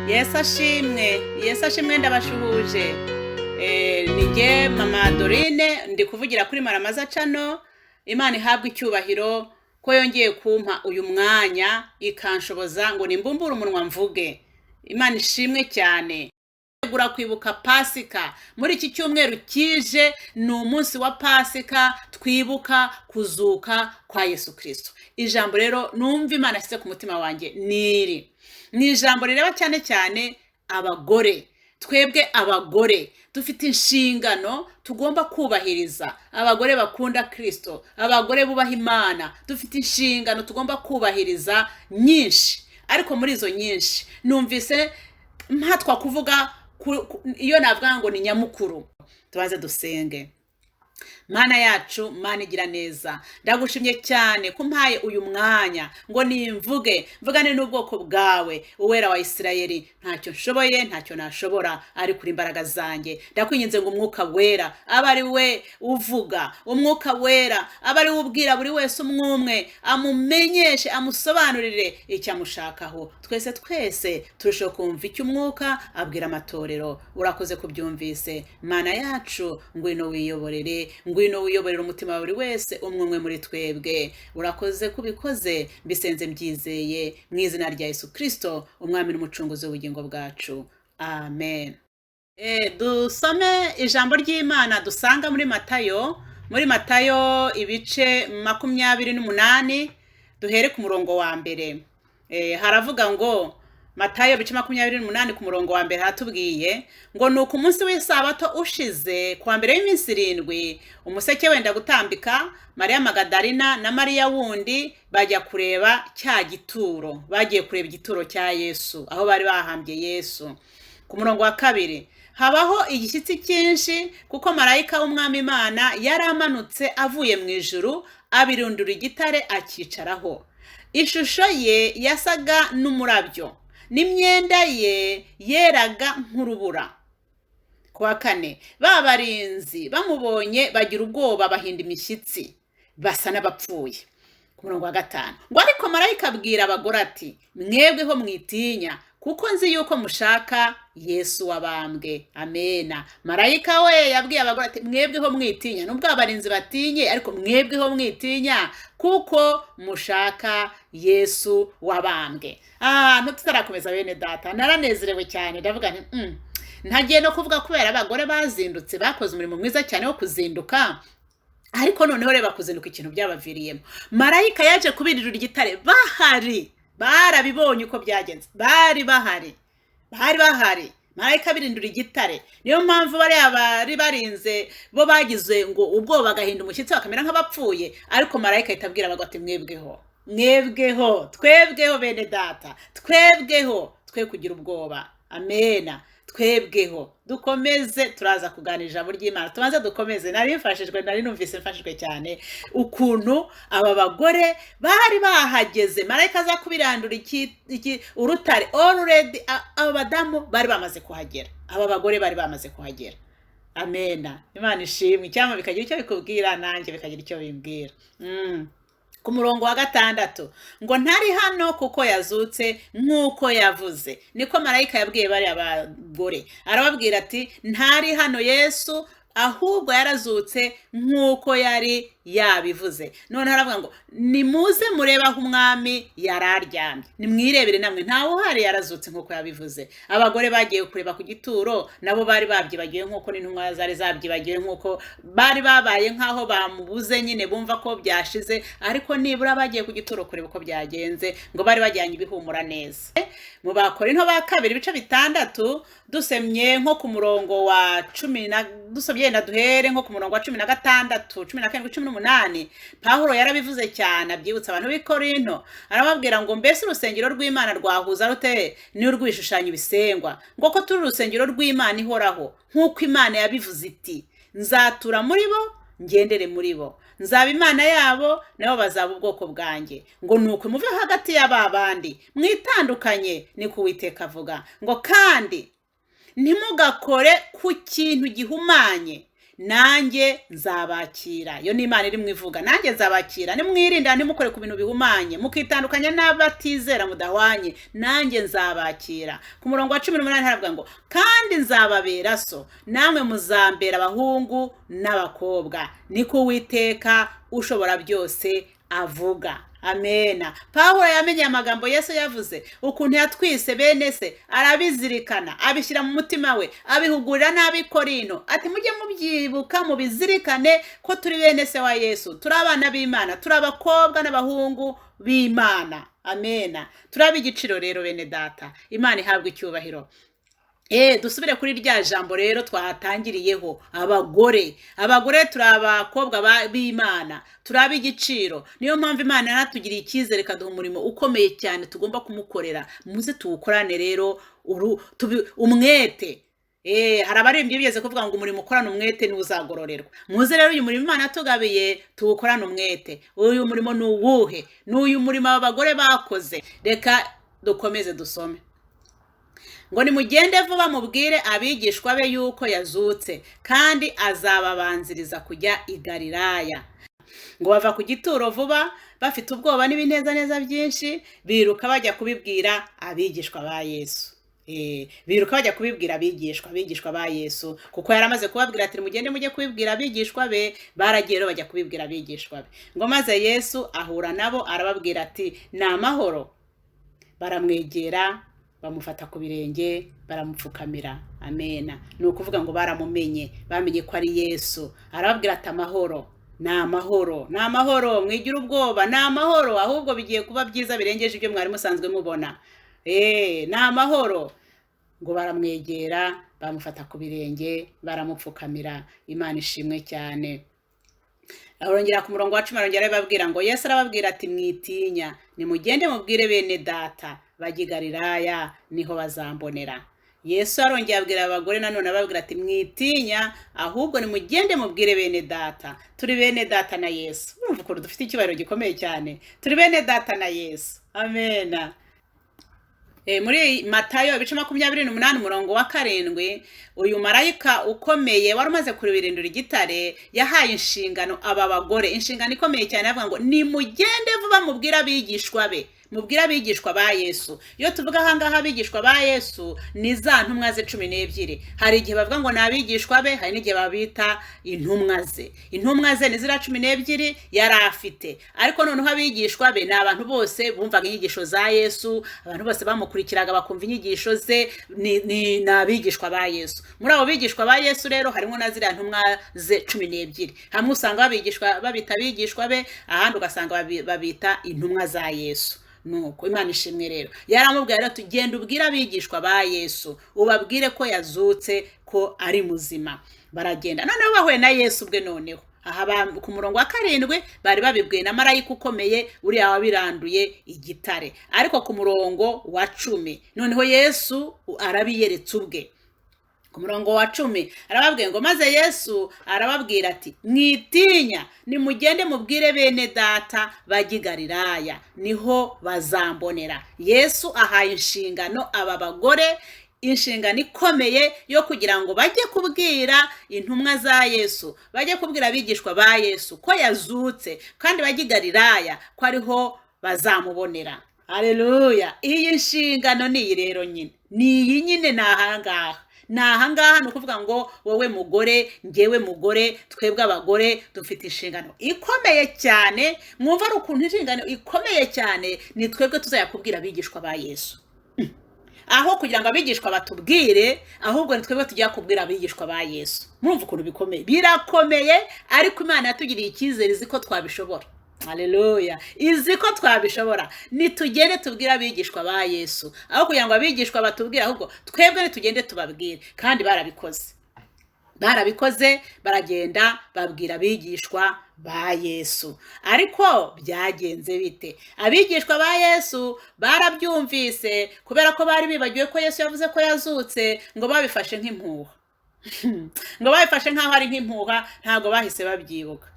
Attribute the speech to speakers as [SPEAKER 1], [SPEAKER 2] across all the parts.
[SPEAKER 1] Yesu ashimwe ndabashuhuje. Ninjye mama Doreen ndi kuvugira kuri Maramaza Channel. Imana ihabwe icyubahiro ko yongeye kumpa uyu mwanya ikanshoboza ngo nimbumbure umunwa mvuge. Imana ishimwe cyane. Gura kwibuka Pasika muri iki cyumweru kije ni umunsi wa Pasika twibuka kuzuka kwa Yesu Kristo. Ijambo rero numva Imana ashyize ku mutima wanjye ni ijambo rireba cyane cyane abagore. Twebwe abagore dufite inshingano tugomba kubahiriza. Abagore bakunda Kristo, abagore bubaha Imana, dufite inshingano tugomba kubahiriza nyinshi. Ariko muri izo nyinshi numvise mpatwa kuvuga iyo navuga ngo ni nyamukuru. Tubanze dusenge. Mana yacu, Mana igira neza, ndagushimye cyane kumpaye uyu mwanya ngo mvugane n'ubwoko bwawe uwera wa Isirayeli. Ntacyo nshoboye, ntacyo nashobora ari kuri imbaraga zanjye. Ndakwinginze ngo umwuka wera abe ari we uvuga, umwuka wera abe ari we ubwira buri wese umwumwe, amumenyeshe, amusobanurire icyo amushakaho. Twese turushaho kumva icyo umwuka abwira amatorero. Urakoze kubyumvise. Mana yacu, ngwino wiyoborere umutima wa buri wese umwe muri twebwe. Urakoze kubikoze, mbisenze mbyizeye mu izina rya Yesu Kristo, umwami n'umucunguzi w'ubugingo bwacu. Amen. Dusome ijambo ry'Imana dusanga muri Matayo ibice 28. Duhere ku murongo wa mbere. Haravuga ngo Matayo bice 28 ku murongo wa mbere hatubwiye ngo nuko umunsi w'isabato ushize kwa mbere y'iminsi 7 umuseke wenda gutambika, Mariya Magadalena na Mariya wundi bajya kureba cya gituro. Bagiye kureba igituro cya Yesu aho bari bahambye Yesu. Ku murongo wa kabiri habaho igishyitsi cyinshi kuko marayika w'umwami Imana yari amanutse avuye mu ijuru abirundura igitare akicaraho. Ishusho ye yasaga n'umurabyo n'imyenda ye yeraga nk'urubura. Kwa kane babarinzi bamubonye bagira ubwoba bahinda imishyitsi basa n'abapfuye. Ku murongo wa gatanu ngo ariko marayika abwira abagore ati mwebweho mwitinya kuko nzi yuko mushaka Yesu wabambwe. Amena. Marayika we yabwiye abagore ati mwebweho mwitinya. Nubwo abarinzi batinye ariko mwebweho mwitinya kuko mushaka Yesu wabambwe. Ntutarakomeza bene data, naranezerewe cyane. Ndavuga nti ntagiye no kuvuga kubera abagore bazindutse bakoze umurimo mwiza cyane wo kuzinduka. Ariko noneho reba kuzinduka ikintu byabaviriyemo. Marayika yaje kubirirura igitare barabibonye uko byagenze. Bari bahari. Marayika birindura igitare. Niyo mpamvu bari barinze bo bagize ngo ubwo bagahinda umushyitsi bakamera nk'abapfuye. Ariko marayika itabwira abagore ati twebweho bene data, twe kugira ubwoba. Amena. Twebweho dukomeze turaza kuganira ijambo ry'Imana. Tubanze dukomeze. Nari numvise mfashijwe cyane ukuntu aba bagore bari bahageze. Marayika aza kubirandura urutare already. Abadamu bari bamaze kuhagera, aba bagore bari bamaze kuhagera. Amena. Imana ishimwe. Cyangwa bikagira icyo bikubwira, nanjye bikagira icyo bimbwira. Ku murongo wa 6 ngo ntari hano kuko yazutse nk'uko yavuze. Niko marayika yabwiye bari abagore. Arababwira ati ntari hano Yesu, ahubwo yarazutse nk'uko yari yabivuze. None haravuga ngo nimuze mureba aho umwami yararyamye, nimwirebere namwe ntawe uhari, yarazutse nk'uko yabivuze. Abagore bagiye kureba ku gituro nabo bari babyibagiwe nk'uko n'intumwa zari zabyibagiwe, nk'uko bari babaye nk'aho bamubuze nyine bumva ko byashize. Ariko nibura bagiye ku gituro kureba uko byagenze, ngo bari bajyanye ibihumura neza. Mu Bakorinto ba 2 ibice 6 dusemye nko ku murongo wa 10 dusomye na duhere nko ku murongo wa 16, 17, 18. Pawulo yarabivuze cyane abyibutsa abantu b'i Korinto. Arababwira ngo mbese urusengero rw'Imana rwahuza rute n'urwishushanyo bisengwa? Ngo ko turi urusengero rw'Imana ihoraho, nk'uko Imana yabivuze iti nzatura muri bo ngendere muri bo, nzaba Imana yabo nabo bazaba ubwoko bwanjye. Ngo nuko muve hagati y'ababandi mwitandukanye, ni ku Uwiteka avuga. Ngo kandi ntimugakore ku kintu gihumanye nanjye nzabakira. Yo ni Imana iri mwivuga, nanjye nzabakira. Nimwirinda ntimukore ku bintu bihumanye, mukitandukanya n'abatizera mudahwanye, nanjye nzabakira. Ku murongo wa 18 haravuga ngo kandi nzababera so, namwe muzambera abahungu n'abakobwa, niko Uwiteka ushobora byose avuga. Amena. Pawulo yamenye amagambo Yesu yavuze, ukuntu yatwise bene se, arabizirikana, abishyira mu mutima we, abihugurira n'ab'i Korinto, ati mujye mubyibuka mubizirikane ko turi bene se wa Yesu, turi abana b'Imana, turi abakobwa n'abahungu b'Imana. Amena. Turi ab'igiciro rero bene data, Imana ihabwa icyubahiro. Dusubire kuri rya jambo rero twahatangiriyeho, abagore turi abakobwa b'Imana, turi ab'igiciro. Niyo mpamvu Imana yanatugiriye icyizere kaduha umurimo ukomeye cyane tugomba kumukorera. Muze tuwukorane rero umwete. Hari abaririmbyi bigeze kuvuga ngo umurimo ukorana umwete ni uzagororerwa. Muze rero uyu murimo Imana yatugabiye tuwukorane umwete. Uyu murimo ni uwuhe? Ni uyu murimo abagore bakoze. Reka dukomeze dusome. Ngo nimugende vuba mubwire abigishwa be yuko yazutse, kandi azababanziriza kujya i Galilaya. Ngo bava ku gituro vuba bafite ubwoba n'ibinezaneza byinshi, biruka bajya kubibwira abigishwa ba Yesu. Biruka bajya kubibwira abigishwa ba Yesu, kuko yaramaze kubabwira ati mugende mujye kubibwira abigishwa be. Baragiye rero bajya kubibwira abigishwa be. Ngo maze Yesu ahura nabo arababwira ati ni amahoro. Baramwegera, bamufata ku birenge, baramupfukamira. Amena. Ni ukuvuga ngo baramumenye, bamenye ko ari Yesu. Arababwira ati amahoro, ni amahoro, ni amahoro, mwigira ubwoba, ni amahoro, ahubwo bigiye kuba byiza birengeje ibyo mwari musanzwe mubona. Ni amahoro. Ngo baramwegera, bamufata ku birenge, baramupfukamira. Imana ishimwe cyane. Arongera ku murongo wa 10 arongera arababwira ngo Yesu arababwira ati mwitinya, nimugende mubwire bene data bajya i Galilaya, niho bazambonera. Yesu arongera abwira abagore nanone ababwira ati mwitinya, ahubwo nimugende mubwire bene data. Turi bene data na Yesu. Urumva ko dufite icyubahiro gikomeye cyane. Turi bene data na Yesu. Amena. Muri Matayo 28 umurongo wa 7, uyu marayika ukomeye wari umaze kuribirindura igitare yahaye inshingano aba bagore, inshingano ikomeye cyane, avuga ngo nimugende vuba mubwira abigishwa be, mubwira abigishwa ba Yesu. Iyo tuvuga ahangaha abigishwa ba Yesu ni za ntumwa ze 12. Hari igihe bavuga ngo nabigishwa be, hari n'igihe babita intumwa ze. Intumwa ze ni zira 12 yari afite, ariko noneho abigishwa be ni abantu bose bumvaga inyigisho za Yesu, abantu bose bamukurikiraga bakumva inyigisho ze, ni nabigishwa ba Yesu. Muri abo bigishwa ba Yesu rero harimo na zira ntumwa ze 12. Hamwe usanga babita abigishwa be, ahandi ugasanga babita intumwa za Yesu. Nuko Imana ishimwe rero. Yaramubwira rero tugenda ubwira abigishwa ba Yesu, ubabwire ko yazutse, ko ari muzima. Baragenda. Noneho bahuye na Yesu bwe noneho. Aha ku murongo wa 7 bari babibwiye na marayika ukomeye uriya wabiranduye igitare. Ariko ku murongo wa 10 noneho Yesu arabiyeretse ubwe. Ku murongo wa 10 arababwiye ngo maze Yesu arababwira ati mwitinya, nimugende mubwire bene data bajya i Galilaya, niho bazambonera. Yesu ahaye inshingano aba bagore, inshingano ikomeye yo kugira ngo bajye kubwira intumwa za Yesu, bajye kubwira abigishwa ba Yesu ko yazutse, kandi bajya i Galilaya ko ariho bazamubonera. Haleluya. Iyi nshingano ni iyi rero nyine, ni iyi nyine nahangaha. Nahangaha ni ukuvuga ngo wowe mugore, ngewe mugore, twebwe abagore dufite inshingano ikomeye cyane. Mwumva ari ukuntu inshingano ikomeye cyane, ni twebwe tuzayakubwira abigishwa ba Yesu. Aho kugira ngo abigishwa batubwire, ahubwo ni twebwe tujya kubwira abigishwa ba Yesu. Mwumva ukuntu bikomeye, birakomeye, ariko Imana yatugiriye icyizere izi ko twabishobora. Haleluya. Izi ko twabishobora. Nitugende tubwira abigishwa ba Yesu, aho kugira ngo abigishwa batubwire, ahubwo twebwe nitugende tubabwire. Kandi barabikoze, baragenda babwira abigishwa ba Yesu. Ariko byagenze bite? Abigishwa ba Yesu barabyumvise, kubera ko bari bibagiwe ko Yesu yavuze ko yazutse, ngo babifashe nk'impuha. Ngo babifashe nk'aho ari nk'impuha, ntago bahise babyibuka.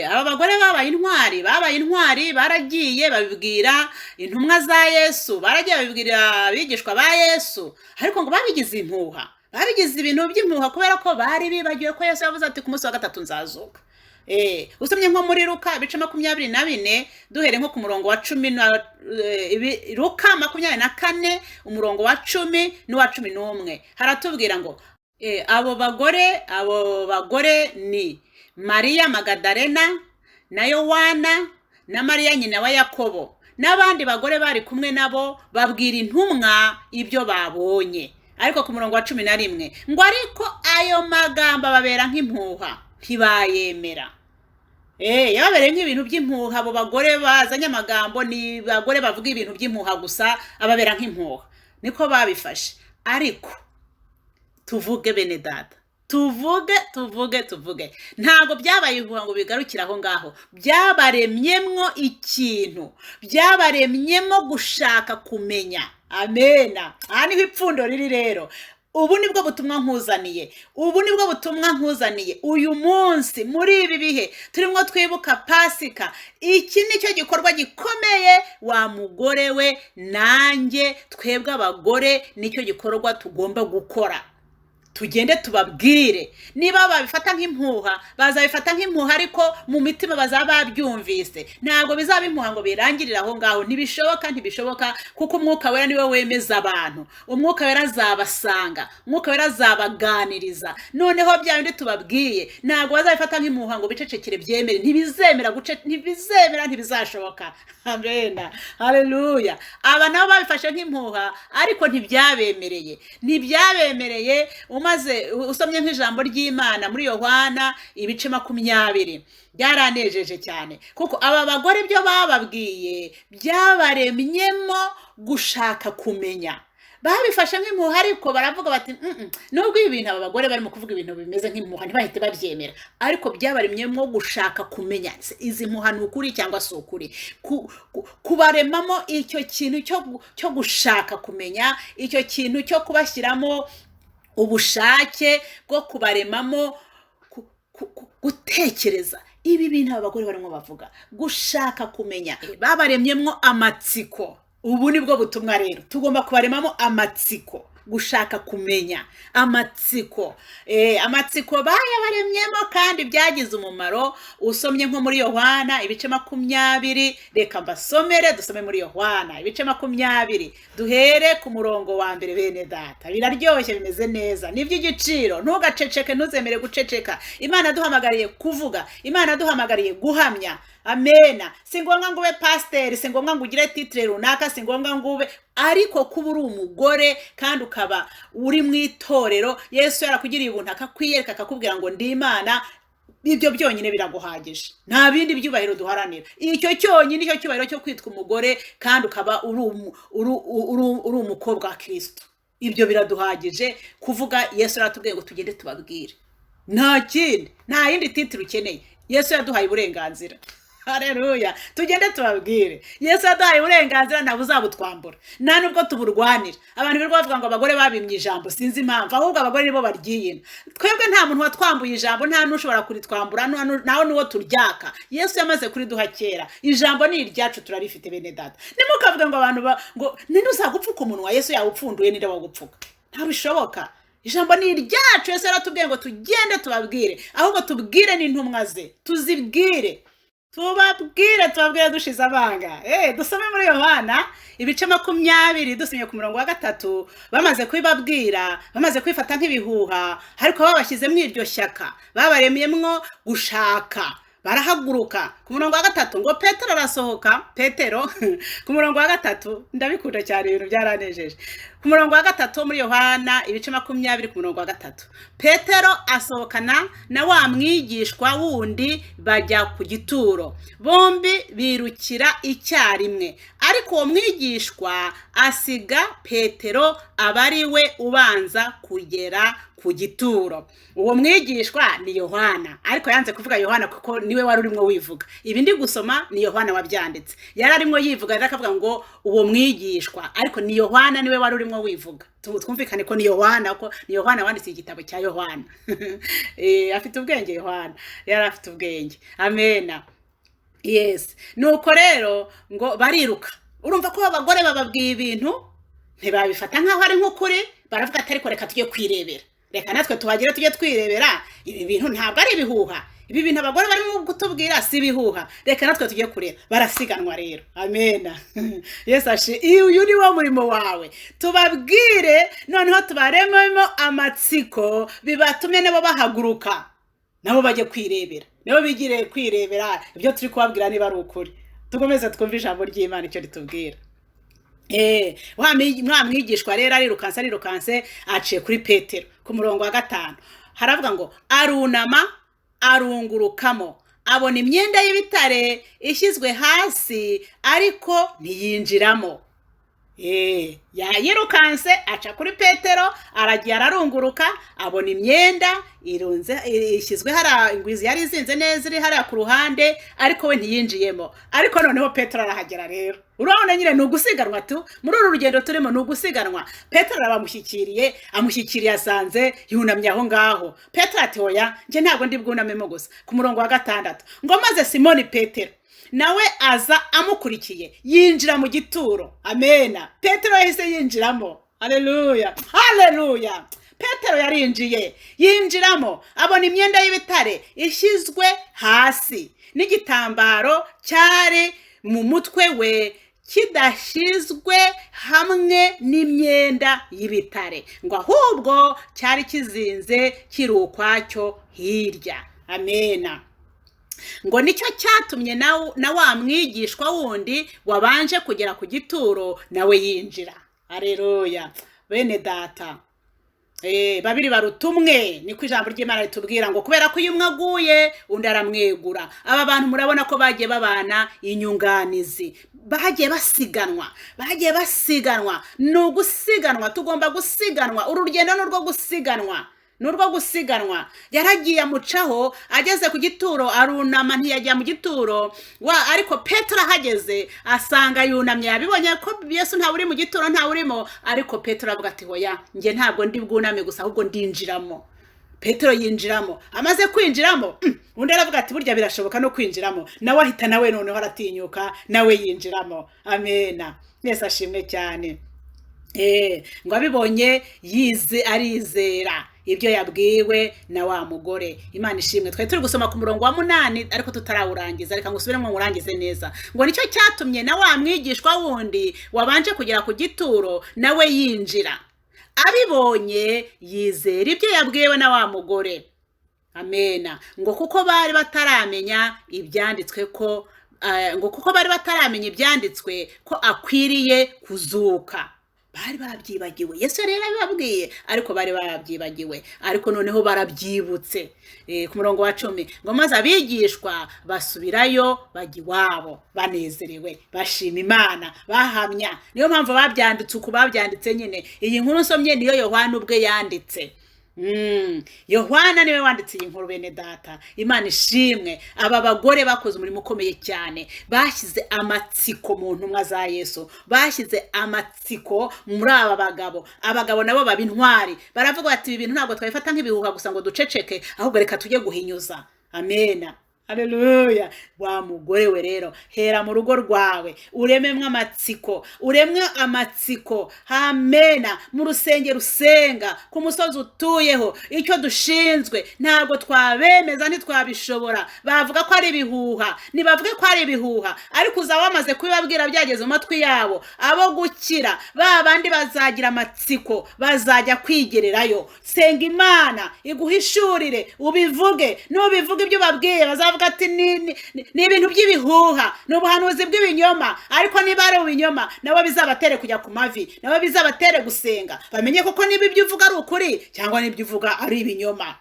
[SPEAKER 1] Aba bagore babaye intwari, baragiye babibwira intumwa za Yesu, baragiye babibwira abigishwa ba Yesu, ariko ngo babigize impuha. babigize ibintu by'impuha kubera ko bari bibagiwe ko Yesu yavuze ati ku munsi wa gatatu nzazuka. Usomye nko muri Luka ibice 24 duhere nko ku murongo wa 10 na Luka 24 umurongo wa 10 n'uwa 11 haratubwira ngo abo bagore ni Maria Magdalena na Yohana na Maria nyina wa Yakobo n'abandi bagore bari kumwe nabo babwira intumwa ibyo babonye. Ariko ku murongo wa 11 ngo ariko ayo magambo babera nk'impuha ntibayemera. Yababereye nk'ibintu by'impuha. Abo bagore bazanye amagambo ni bagore bavuga ibintu by'impuha gusa, ababera nk'impuha, niko babifashe. Ariko tuvuge bene data, tuvuge ntago byabaye impuha ngo bigarukira aho ngaho. Byabaremyemwo ikintu, byabaremyemo gushaka kumenya. Amena. Aha niho ipfundo riri rero. Ubu nibwo butumwa nkuzaniye uyu munsi muri ibi bihe turimo twibuka Pasika. Iki nicyo gikorwa gikomeye wa mugore we nanjye twebwe abagore, nicyo gikorwa tugomba gukora. Tugende tubabwire. Niba babifata nk'impuha bazabifata nk'impuha, ariko mu mitima bazaba babyumvise. Ntabwo bizaba impuha ngo birangirire aho ngaho. Ntibishoboka kuko umwuka wera niwe wemeza abantu. Umwuka wera azabasanga, umwuka wera azabaganiriza. Noneho bya bindi tubabwiye ntabwo bazabifata nk'impuha ngo bicecekere byemere. Ntibizemera, ntibizashoboka. Amen. Haleluya. Aba nabo babifashe nk'impuha ariko ntibyabemereye. Umaze usomye nk'ijambo ry'Imana muri Yohana ibice 20 byaranejeje cyane, kuko aba bagore ibyo bababwiye byabaremyemo gushaka kumenya. Babifashe nk'impuha ariko baravuga bati nubwo ibintu aba bagore barimo kuvuga ibintu bimeze nk'impuha ntibahite babyemera, ariko byabaremyemo gushaka kumenya izi mpuha ni ukuri cyangwa si ukuri. Kubaremamo icyo kintu cyo gushaka kumenya, icyo kintu cyo kubashyiramo ubushake bwo kubaremamo gutekereza. Ibi bintu abagore barimo bavuga gushaka kumenya, babaremyemo amatsiko. Ubu nibwo butumwa rero tugomba kubaremamo amatsiko, gushaka kumenya, amatsiko. Amatsiko bayabaremyemo kandi byagize umumaro. Usomye nko muri Yohana ibice 20, reka mbasomere. Dusome muri Yohana ibice 20 duhere ku murongo wa 1 bene data. Biraryoshye, bimeze neza, n'iby'igiciro. Ntugaceceke, ntuzemere guceceka. Imana duhamagariye kuvuga, Imana duhamagariye guhamya. Amena. Singombwa ngo ube pasteur, singombwa ngo ugire titre runaka, singombwa ngo ube, ariko kuba uri umugore kandi ukaba uri mu itorero, Yesu yarakugiriye ubuntu akakwiyereka akakubwira ngo ndi Imana, ibyo byonyine biraguhagije. Nta bindi byubahiro duharanira. Icyo cyonyine nicyo cyubahiro cyo kwitwa umugore kandi ukaba uri umukobwa wa Kristo. Ibyo biraduhagije kuvuga Yesu yaratubwiye ngo tugende tubabwire. Nta kindi, nta yindi titre ukeneye. Yesu yaduhaye uburenganzira. Haleluya. Tugende tubabwire. Yesu yaduhaye uburenganzira, ntabwo uzabutwambura. Nta nubwo tuburwanira. Abantu birirwa bavuga ngo abagore babimye ijambo, sinzi impamvu. Ahubwo abagore nibo baryiyina. Twebwe nta muntu watwambuye ijambo, nta nushobora kuritwambura, naho nuwo turyaka. Yesu yamaze kuriduha kera. Ijambo ni iryacu, turarifite bene data. Nimukavuga ngo abantu ngo ninde uzagupfuka umunwa, Yesu yawupfunduye, ninde wagupfuka? Ntabishoboka. Ijambo ni iryacu. Yesu yaratubwiye ngo tugende tubabwire. Ahubwo tubwire n'intumwa ze, tuzibwire. Tubabwire dushize abanga. Dusome muri Yohana ibice 20 dusomye ku murongo wa 3. Bamaze kwibabwira, bamaze kwifata nk'ibihuha, ariko babashyizemo iryo shyaka, babaremyemwo gushaka. Barahaguruka. Ku murongo wa 3 ngo Petero arasohoka. Petero ku murongo wa 3 ndabikunda cyane, ibintu byaranejeje. Ku murongo wa 3 muri Yohana ibice 20 ku murongo wa 3, Petero asohokana na wa mwigishwa wundi bajya ku gituro. Bombi birukira icyarimwe, ariko uwo mwigishwa asiga Petero abari we ubanza kugera ku gituro. Uwo mwigishwa ni Yohana, ariko yanze kuvuga Yohana kuko niwe wari urimo wivuga. Ibi ndi gusoma ni Yohana wabyanditse. Yari arimo yivuga akavuga ngo uwo mwigishwa, ariko ni Yohana niwe wari urimo wivuga. Twumvikane ko ni Yohana, ko ni Yohana wanditse igitabo cya Yohana. Afite ubwenge Yohana, yari afite ubwenge. Amena. Yes. Nuko rero ngo bariruka. Urumva ko abagore bababwiye ibintu ntibabifata nk'aho ari nk'ukuri, baravuga ati ariko reka tujye kwirebera, reka natwe tuhagire tujye twirebera, ibi bintu ntabwo ari ibihuha, ibi bintu abagore barimo kutubwira si ibihuha, reka natwe tujye kureba. Barasiganwa rero. Amena. Yesu uyu ni wo murimo wawe, tubabwire noneho tubarememo amatsiko bibatume nabo bahaguruka, nabo bajye kwirebera, nabo bigire kwirebera ibyo turi kubabwira niba ari ukuri. Tugomeze twumve ijambo ry'Imana icyo ritubwira. Wa mwigishwa rero arirukanse aciye kuri Petero ku murongo wa 5, haravuga ngo arunama arungurukamo, abona imyenda y'ibitare ishyizwe hasi ariko ntiyinjiramo. Yayirukanse aca kuri Petero, aragiye ararunguruka, abona imyenda irunze ishyizwe hara, ingwizi yari izinze neza iri hara ku ruhande, ariko we ntiyinjiyemo. Ariko noneho Petero arahagera rero. Urabona nyine nugusiganwa tu, muri uru rugendo turimo nugusiganwa. Petero amushyikiriye asanze yunamye aho ngaho. Petero ati oya, nje ntabwo ndi bwunamemo gusa. Ku murongo wa 6 ngo maze Simoni Petero nawe aza amukurikiye, yinjira mu gituro. Amena. Petero yahise yinjiramo. Haleluya, haleluya. Petero yarinjiye, yinjiramo, abona imyenda y'ibitare ishyizwe hasi, n'igitambaro cyari mu mutwe we kidashyizwe hamwe n'imyenda y'ibitare, ngo ahubwo cyari kizinze kiri ukwacyo hirya. Amena. Ngo nicyo cyatumye na wa mwigishwa wundi wabanje kugera ku gituro nawe yinjira. Haleluya. Bene data, babiri barutumwe, niko ijambo ry'Imana ritubwira ngo kubera ko uyu umwe aguye undi aramwegura. Aba bantu murabona ko bagiye babana inyunganizi, bagiye basiganwa, nugusiganwa, tugomba gusiganwa. Uru rugendo n'urwo gusiganwa. Yaragiye amucaho, ageze ku gituro arunama, ntiyajya mu gituro ariko Petero ahageze asanga yunamye, yabibonye ko Yesu nta uri mu gituro, nta urimo, ariko Petero avuga ati hoya, nge ntabwo ndi bwuname gusa ahubwo ndinjiramo. Petero yinjiramo, amaze kwinjiramo undi aravuga ati burya birashoboka no kwinjiramo, nawe ahita nawe noneho aratinyuka nawe yinjiramo. Amena. Yesu ashimwe cyane. Ngo abibonye arizera ibyo yabwiwe na wa mugore. Imana ishimwe. Twe turi gusoma ku murongo wa 8 ariko tutarawurangiza, reka ngusubiremo murangize neza. Ngo nicyo cyatumye na wa mwigishwa wundi wabanje kugera ku gituro nawe yinjira, abibonye yizera ibyo yabwiwe na wa mugore. Amena. Ngo kuko bari bataramenya ibyanditswe ko akwiriye kuzuka. Bari barabyibagiwe. Yesu rero abibabwiye ariko bari barabyibagiwe, ariko noneho barabyibutse. Ku murongo wa 10 ngo maze abigishwa basubirayo bajya iwabo banezerewe, bashima Imana, bahamya. Niyo mpamvu babyanditse uko babyanditse nyine. Iyi nkuru nsomye niyo Yohana ubwe yanditse. Yohana niwe wanditse iyi nkuru. Bene data, Imana ishimwe. Aba bagore bakoze umurimo ukomeye cyane, bashyize amatsiko mu ntumwa za Yesu, bashyize amatsiko muri aba bagabo. Abagabo nabo babintwari, baravuga bati ibi bintu ntabwo twabifata nk'ibihuha gusa ngo duceceke, ahubwo reka tujye guhinyuza. Amena. Haleluya. Wa mugore we rero, hera mu rugo rwawe urememwe amatsiko. Amena. Mu rusengero usenga, ku musozi utuyeho, icyo dushinzwe ntabwo twabemeza, ntitwabishobora. Bavuga ko ari ibihuha, nibavuge ko ari ibihuha, ariko uza wamaze kubibabwira byageze mu matwi yabo, abo gukira babandi bazagira amatsiko, bazajya kwigererayo. Senga Imana iguhishurire, ubivuge. Nubivuga ibyo babwiye bazavuga ati ni ibintu by'ibihuha, n'ubuhanuzi bw'ibinyoma. Ariko niba ari ibinyoma, nabo bizabatere kujya ku mavi, nabo bizabatere gusenga, bamenye koko niba ibyo uvuga ari ukuri cyangwa nibyo uvuga ari ibinyoma.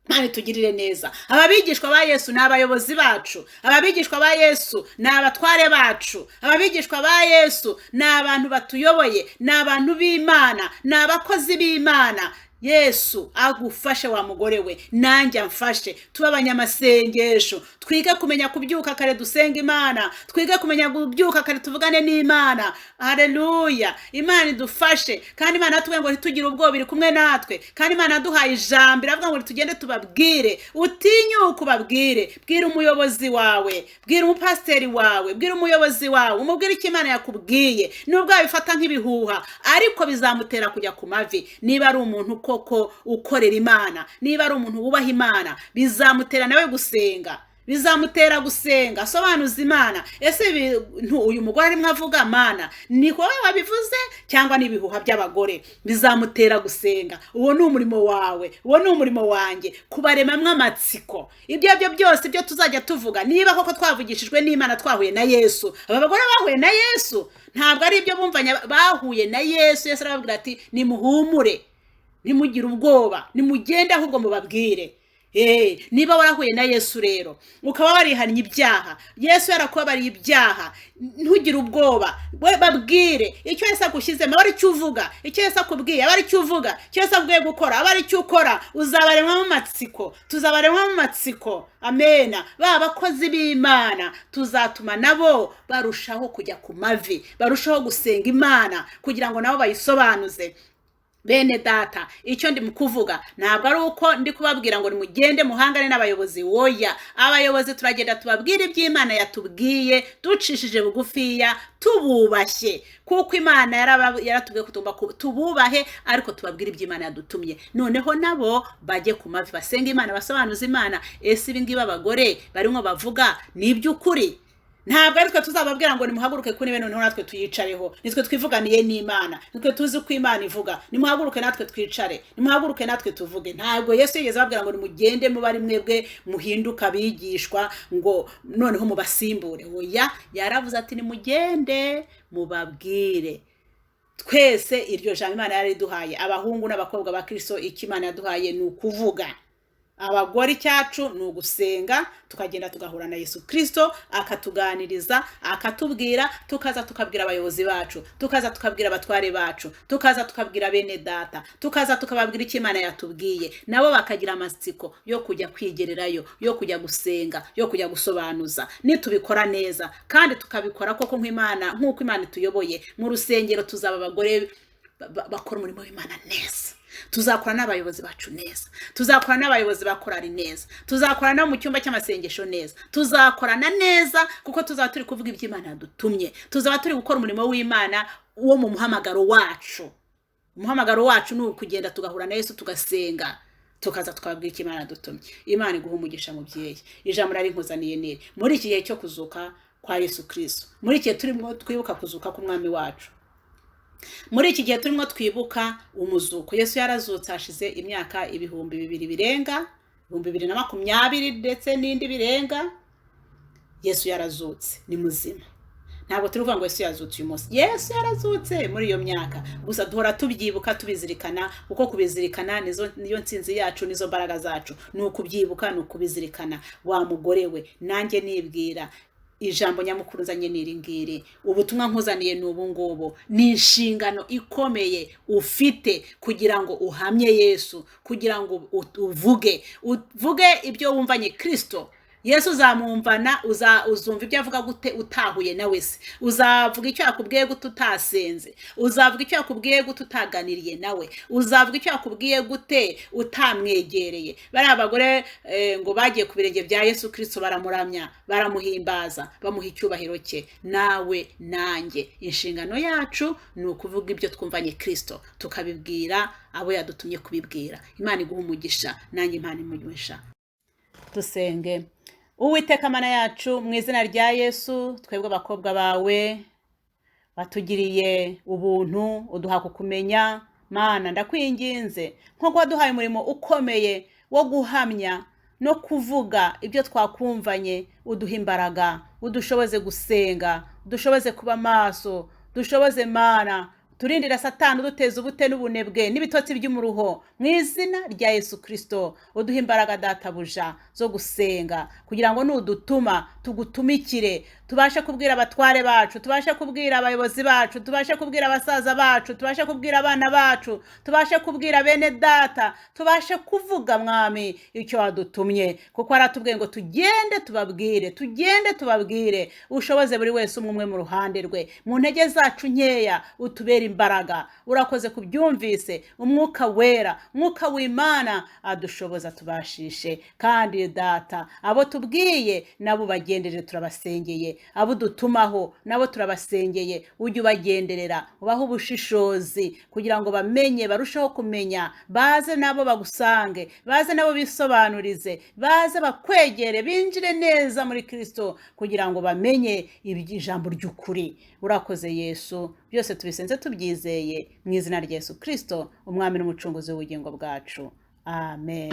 [SPEAKER 1] Mani tugirire neza. Ababigishwa ba Yesu ni abayobozi bacu, ababigishwa ba Yesu ni abatware bacu, ababigishwa ba Yesu ni abantu batuyoboye, ni abantu b'Imana, ni abakozi b'Imana. Yesu agufashe wa mugore we, nanjye amfashe, tuba abanyamasengesho, twige kumenya kubyuka kare dusenga Imana, twige kumenya kubyuka kare tuvugane n'Imana. Haleluya! Imana idufashe, kandi Imana yatubwiye ngo ntitugire ubwoba, iri kumwe natwe, kandi Imana yaduhaye ijambo iravuga ngo tugende tubabwire, utinyuka ubabwire, bwira umuyobozi wawe, bwira umupasiteri wawe, bwira umuyobozi wawe, umubwire icyo Imana yakubwiye, nubwo wabifata nk'ibihuha ariko bizamutera kujya ku mavi. Niba ari umuntu koko ukorera Imana, niba ari umuntu wubaha Imana, bizamutera nawe gusenga, bizamutera gusenga, sobanuza Imana. Ese uyu mugore arimo avuga Mana, ni wowe wabivuze cyangwa n'ibihuha by'abagore? Bizamutera gusenga. Uwo ni umurimo wawe, uwo ni umurimo wanjye, kubaremamwe amatsiko. Ibyo byose ibyo tuzajya tuvuga, niba koko twavugishijwe n'Imana, twahuye na Yesu. Aba bagore bahuye na Yesu, ntabwo ari ibyo bumvanye, bahuye na Yesu. Yesu arababwira ati nimuhumure, nimugire ubwoba, nimugende ahubwo mubabwire. Niba warahuye na Yesu rero ukaba warihannye ibyaha, Yesu yarakubabariye ibyaha, ntugire ubwoba, we babwire icyo Yesu agushyizemo, aba ari cyo uvuga, icyo Yesu akubwiye aba ari cyo uvuga, icyo Yesu akubwiye gukora aba ari cyo ukora. Uzabaremwa mu matsiko, tuzabaremwa mu matsiko. Amena. Ba bakozi b'Imana tuzatuma nabo barushaho kujya ku mavi, barushaho gusenga Imana kugira ngo nabo bayisobanuze. Bene data, icyo ndi mukuvuga ntabwo ari uko ndi kubabwira ngo nimugende muhangane n'abayobozi. Woya, abayobozi turagenda tubabwira iby'Imana yatubwiye, ducishije bugufiya, tububashye, kuko Imana yaratubwiye ko tugomba tububahe, ariko tubabwira iby'Imana yadutumye. Noneho nabo bajye ku mavi, basenga Imana, basobanuza Imana. Ese ibi ngibi abagore barimo bavuga ni iby'ukuri? Ntabwo ari twe tuzababwira ngo nimuhaguruke kuri bene, noneho natwe tuyicareho. Nitwe twivuganiye n'Imana, nitwe tuzi ko Imana ivuga. Nimuhaguruke natwe twicare, nimuhaguruke natwe tuvuge. Ntabwo Yesu yigeze ababwira ngo nimugende muba ari mwebwe muhinduka bigishwa ngo noneho mubasimbure. Oya, yaravuze ati nimugende mubabwire. Twese iryo jambo Imana yari duhaye, abahungu n'abakobwa ba Kristo, icyo Imana yaduhaye ni ukuvuga. Abagore cyacu ni ugusenga, tukagenda tugahura na Yesu Kristo, akatuganiriza, akatubwira, tukaza tukabwira abayobozi bacu, tukaza tukabwira abatware bacu, tukaza tukabwira bene data, tukaza tukababwira icyo Imana yatubwiye. Nabo bakagira amatsiko yo kujya kwigererayo, yo kujya gusenga, yo kujya gusobanuza. Nitubikora neza kandi tukabikora koko nk'uko Imana tuyoboye, mu rusengero tuzaba abagore bakora umurimo w'Imana neza. Tuzakora n'abayobozi bacu neza, tuzakora n'abayobozi bakorari neza, tuzakora no mu cyumba cy'amasengesho neza, tuzakorana neza kuko tuzaba turi kuvuga iby'Imana yadutumye, tuzaba turi gukora umurimo w'Imana wo mu muhamagaro wacu. Umuhamagaro wacu ni ukugenda tugahura na Yesu, tugasenga, tukaza tukababwira icyo Imana yadutumye. Imana iguha umugisha mubyeyi. Ijambo rari nkuzaniye nere muri iki gihe cyo kuzuka kwa Yesu Kristo, muri iki gihe turimo twibuka kuzuka k'umwami wacu, muri iki gihe turimo twibuka umuzuko. Yesu yarazutse hashize imyaka 2000 birenga, 2020 ndetse n'indi birenga. Yesu yarazutse, ni muzima. Ntabwo turuvuga ngo Yesu yazutse uyu munsi. Yesu yarazutse muri iyo myaka, gusa duhora tubyibuka, tubizirikana, kuko kubizirikana niyo nsinzi yacu, nizo mbaraga zacu. Ni ukubyibuka, ni ukubizirikana. Wa mugore we, nanjye nibwira ijambo nyamukuru nzanye niringiri, ubutumwa nkuzaniye n'ubu ngubu. Ni inshingano ikomeye ufite kugira ngo uhamye Yesu, kugira ngo uvuge ibyo wumvanye Kristo. Yesu uzamwumvana, uzumva ibyo avuga gute utahuye nawe se? Uzavuga icyo yakubwiye gute utasenze? Uzavuga icyo yakubwiye gute utaganiriye nawe? Uzavuga icyo yakubwiye gute utamwegereye? Bari abagore ngo bagiye ku birenge bya Yesu Kristo, baramuramya, baramuhimbaza, bamuha icyubahiro cye. Nawe nanjye inshingano yacu ni ukuvuga ibyo twumvanye Kristo, tukabibwira abo yadutumye kubibwira. Imana iguha umugisha, nanjye Imana imugisha. Dusenge. Uwiteka Mana yacu, mu izina rya Yesu, twebwe abakobwa bawe watugiriye ubuntu, uduha kukumenya. Mana, ndakwinginze nko waduhaye umurimo ukomeye wo guhamya no kuvuga ibyo twakumvanye, uduha imbaraga, udushoboze gusenga, udushoboze kuba maso, dushoboze Mana, turindira Satani uduteza ubute n'ubunebwe n'ibitotsi by'umuruho. Mu izina rya Yesu Kristo, uduha imbaraga databuja zo gusenga, kugira ngo nudutuma tugutumikire, tubashe kubwira abatware bacu, tubashe kubwira abayobozi bacu, tubashe kubwira abasaza bacu, tubashe kubwira abana bacu, tubashe kubwira bene data, tubashe kuvuga mwami icyo wadutumye, kuko aratubwiye ngo tugende tubabwire, ushoboze buri wese umwe mu ruhande rwe, mu ntege zacu nkeya utubera imbaraga. Urakoze kubyumvise, umwuka wera, mwuka w'Imana adushoboza tubashishe. Kandi data, abo tubwiye nabo bagenderere, turabasengeye. Abo dutumaho nabo turabasengeye, ujye ubagenderera, ubaho ubushishozi kugira ngo bamenye, barusheho kumenya, baze nabo bagusange, baze nabo bisobanurize, baze bakwegere, binjire neza muri Kristo kugira ngo bamenye ijambo ry'ukuri. Urakoze Yesu, byose tubisenze tubyizeye mu izina rya Yesu Kristo, umwami n'umucunguzi w'ubugingo bwacu. Amen.